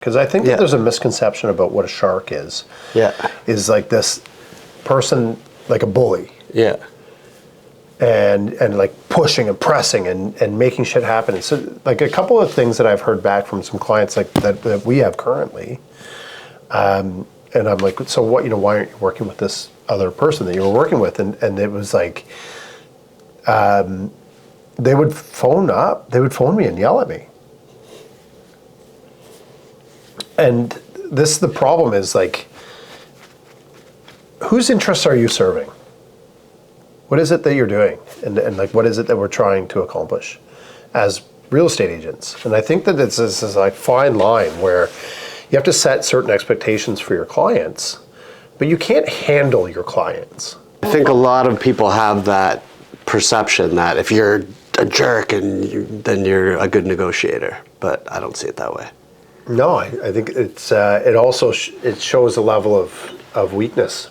Because I think that there's a misconception about what a shark is. Yeah. Is like this person, like a bully. Yeah. And like pushing and pressing and making shit happen. And so like a couple of things that I've heard back from some clients like that we have currently. And I'm like, so what, why aren't you working with this other person that you were working with? And it was like, they would phone me and yell at me. And the problem is like, whose interests are you serving? What is it that you're doing? And like, what is it that we're trying to accomplish as real estate agents? And I think that it's this like fine line where you have to set certain expectations for your clients, but you can't handle your clients. I think a lot of people have that perception that if you're a jerk then you're a good negotiator, but I don't see it that way. No, I think it also it shows a level of weakness.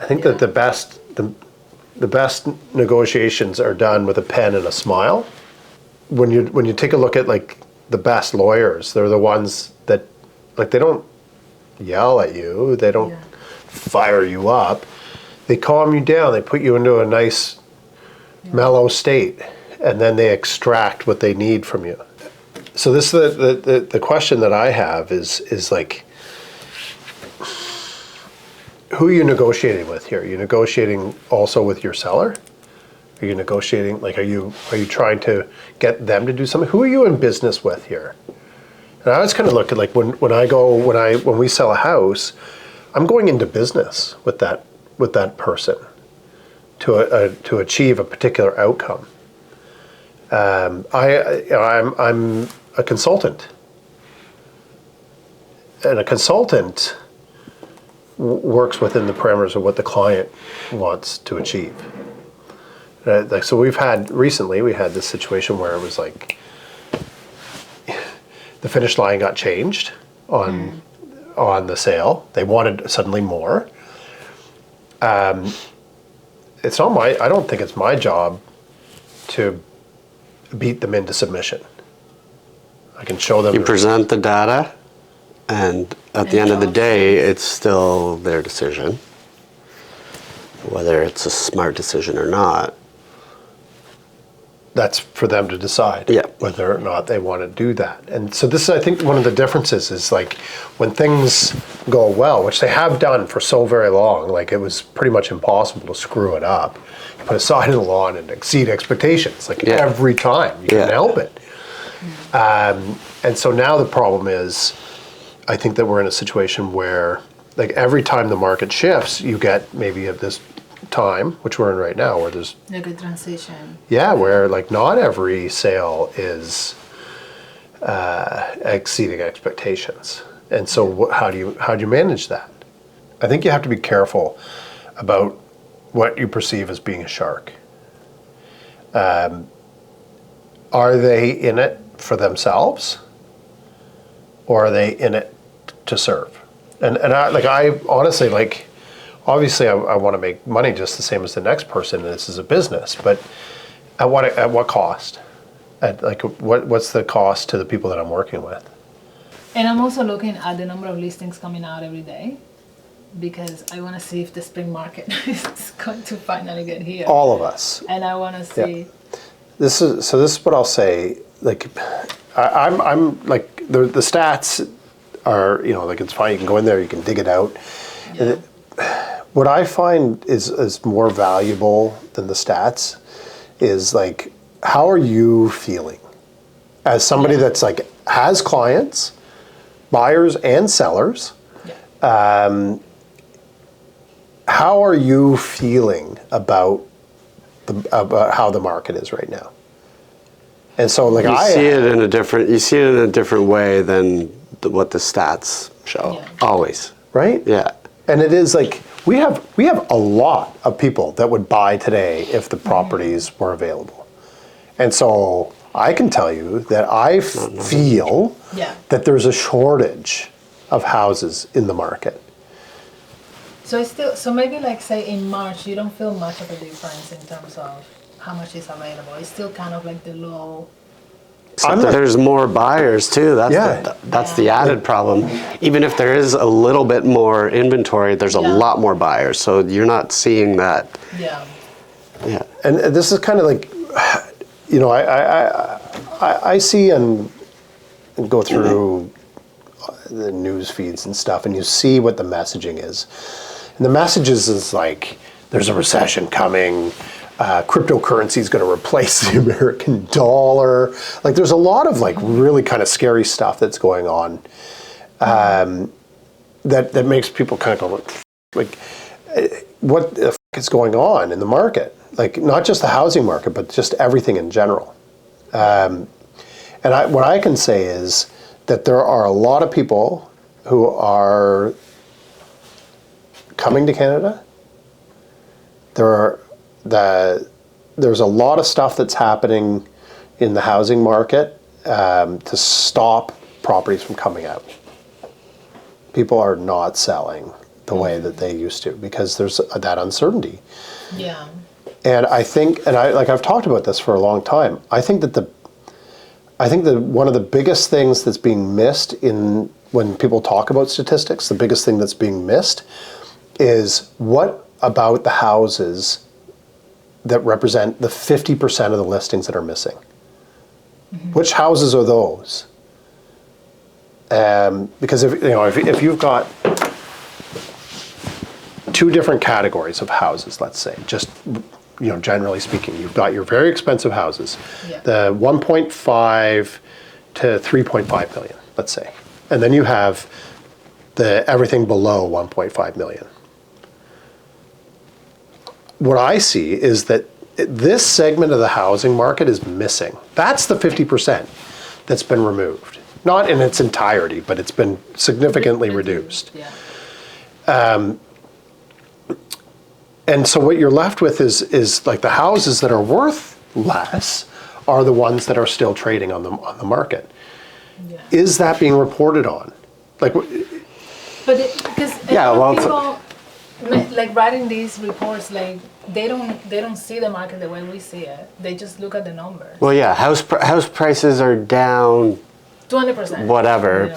I think that the best negotiations are done with a pen and a smile. When you take a look at like the best lawyers, they're the ones that like they don't yell at you, they don't fire you up. They calm you down, they put you into a nice mellow state, and then they extract what they need from you. So this the question that I have is like, who are you negotiating with here? Are you negotiating also with your seller? Are you negotiating, like, are you trying to get them to do something? Who are you in business with here? And I always kind of look at like when we sell a house, I'm going into business with that person to achieve a particular outcome. I'm a consultant, and a consultant works within the parameters of what the client wants to achieve. So we had this situation where it was like the finish line got changed on the sale. They wanted suddenly more. It's not I don't think it's my job to beat them into submission. I can show them. You present the data, and at the end of the day, it's still their decision, whether it's a smart decision or not. That's for them to decide whether or not they want to do that. And so this is, I think, one of the differences is like when things go well, which they have done for so very long, like it was pretty much impossible to screw it up. You put a sign in the lawn and exceed expectations, like every time. You can't help it. And so now the problem is, I think that we're in a situation where like every time the market shifts, you get maybe at this time, which we're in right now, where there's like a transition. Yeah, where like not every sale is exceeding expectations, and so how do you manage that? I think you have to be careful about what you perceive as being a shark. Are they in it for themselves, or are they in it to serve? And I honestly like. Obviously, I want to make money just the same as the next person. This is a business, but at what cost? What's the cost to the people that I'm working with? And I'm also looking at the number of listings coming out every day, because I want to see if the spring market is going to finally get here. All of us. And I want to see. Yeah. This is what I'll say. Like, I'm like the stats are, like it's fine. You can go in there, you can dig it out. Yeah. What I find is more valuable than the stats is like, how are you feeling as somebody that's like has clients, buyers and sellers? Yeah. How are you feeling about how the market is right now? And so like you see it in a different way than what the stats show. Yeah. Always. Right? Yeah. And it is like we have a lot of people that would buy today if the properties were available. And so I can tell you that I feel that there's a shortage of houses in the market. So maybe like say in March, you don't feel much of a difference in terms of how much is available. It's still kind of like the low Except that there's more buyers too. That's the added problem. Even if there is a little bit more inventory, there's a lot more buyers. So you're not seeing that. Yeah. Yeah. And this is kind of like, you know, I see and go through the news feeds and stuff, and you see what the messaging is. And the messages is like, there's a recession coming, cryptocurrency is going to replace the American dollar. Like, there's a lot of like really kind of scary stuff that's going on, that makes people kind of go like, what the f- is going on in the market? Like, not just the housing market, but just everything in general. And what I can say is that there are a lot of people who are coming to Canada. There's a lot of stuff that's happening in the housing market to stop properties from coming out. People are not selling the way that they used to because there's that uncertainty. Yeah. And I think, I've talked about this for a long time. I think that one of the biggest things that's being missed when people talk about statistics, the biggest thing that's being missed is what about the houses that represent the 50% of the listings that are missing? Mm-hmm. Which houses are those? Because if you've got two different categories of houses, let's say, just generally speaking, you've got your very expensive houses, the 1.5 to 3.5 million, let's say, and then you have the everything below 1.5 million. What I see is that this segment of the housing market is missing. That's the 50% that's been removed. Not in its entirety, but it's been significantly reduced. Yeah. And so what you're left with is like the houses that are worth less are the ones that are still trading on the market. Yeah. Is that being reported on? Like, But because people like writing these reports, like they don't see the market the way we see it. They just look at the numbers. Well, yeah, house prices are down 20%. whatever,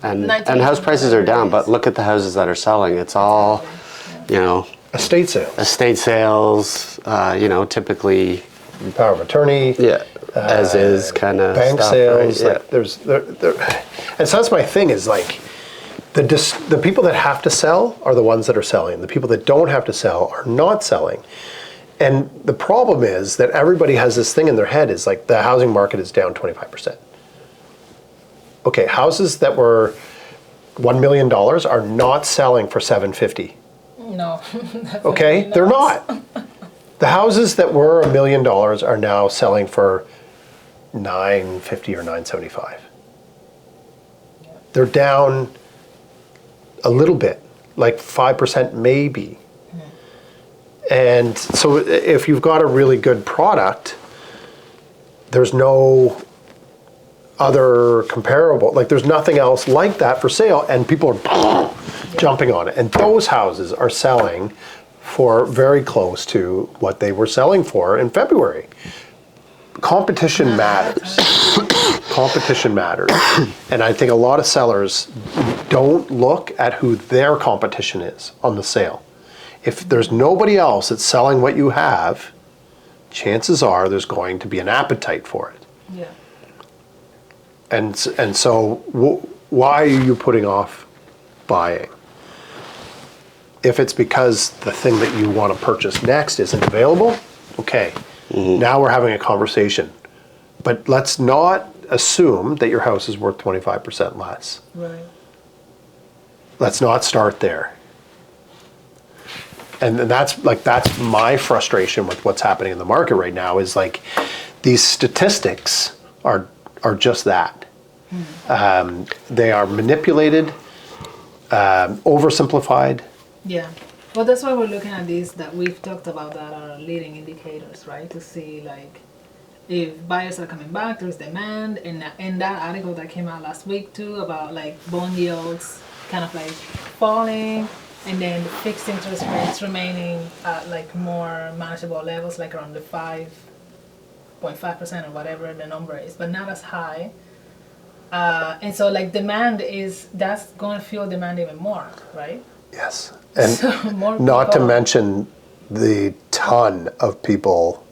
and house prices are down, but look at the houses that are selling. It's all, estate sales. Estate sales, typically Power of attorney. Yeah, as is kind of bank stuff, sales. right? Like and so that's my thing is like the people that have to sell are the ones that are selling. The people that don't have to sell are not selling. And the problem is that everybody has this thing in their head is like the housing market is down 25%. Okay, houses that were $1 million are not selling for $750. No. Okay, they're not. The houses that were $1 million are now selling for $950 or $975. Yeah. They're down a little bit, like 5% maybe. Mm. And so if you've got a really good product, there's no other comparable, like there's nothing else like that for sale, and people are jumping on it. And those houses are selling for very close to what they were selling for in February. Competition matters. Competition matters. And I think a lot of sellers don't look at who their competition is on the sale. If there's nobody else that's selling what you have, chances are there's going to be an appetite for it. Yeah. And so why are you putting off buying? If it's because the thing that you want to purchase next isn't available, okay, now we're having a conversation. But let's not assume that your house is worth 25% less. Right. Let's not start there. And that's my frustration with what's happening in the market right now is like these statistics are just that. They are manipulated, oversimplified. Yeah. Well, that's why we're looking at these that we've talked about that are leading indicators, right? To see like if buyers are coming back, there's demand. And in that article that came out last week too about like bond yields kind of like falling, and then the fixed interest rates remaining at like more manageable levels, like around the 5 0.5% or whatever the number is, but not as high. And so like that's going to fuel demand even more, right? Yes. And So more not to people- mention the ton of people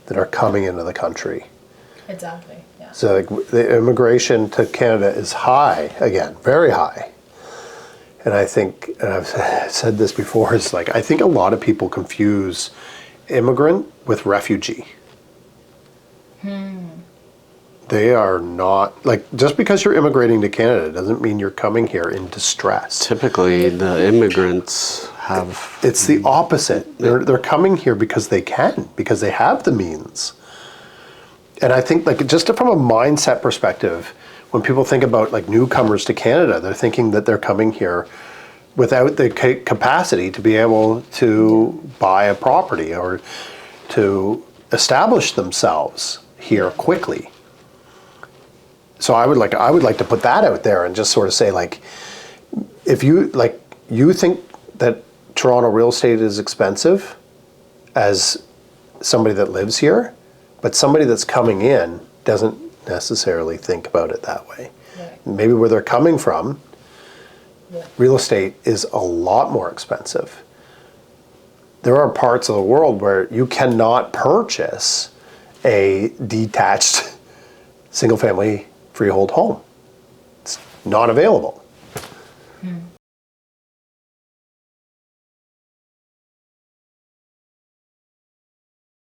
that are coming into the country. Exactly. Yeah. So like, the immigration to Canada is high, again, very high. And I think, and I've said this before, is like, I think a lot of people confuse immigrant with refugee. They are not, like, just because you're immigrating to Canada doesn't mean you're coming here in distress. Typically, the immigrants have. It's the opposite. They're coming here because they can, because they have the means. And I think, like, just from a mindset perspective, when people think about like newcomers to Canada, they're thinking that they're coming here without the capacity to be able to buy a property or to establish themselves here quickly. So I would like to put that out there and just sort of say, like, if you think that Toronto real estate is expensive as somebody that lives here, but somebody that's coming in doesn't necessarily think about it that way. Right. Maybe where they're coming from, Yeah. real estate is a lot more expensive. There are parts of the world where you cannot purchase a detached single-family freehold home. It's not available.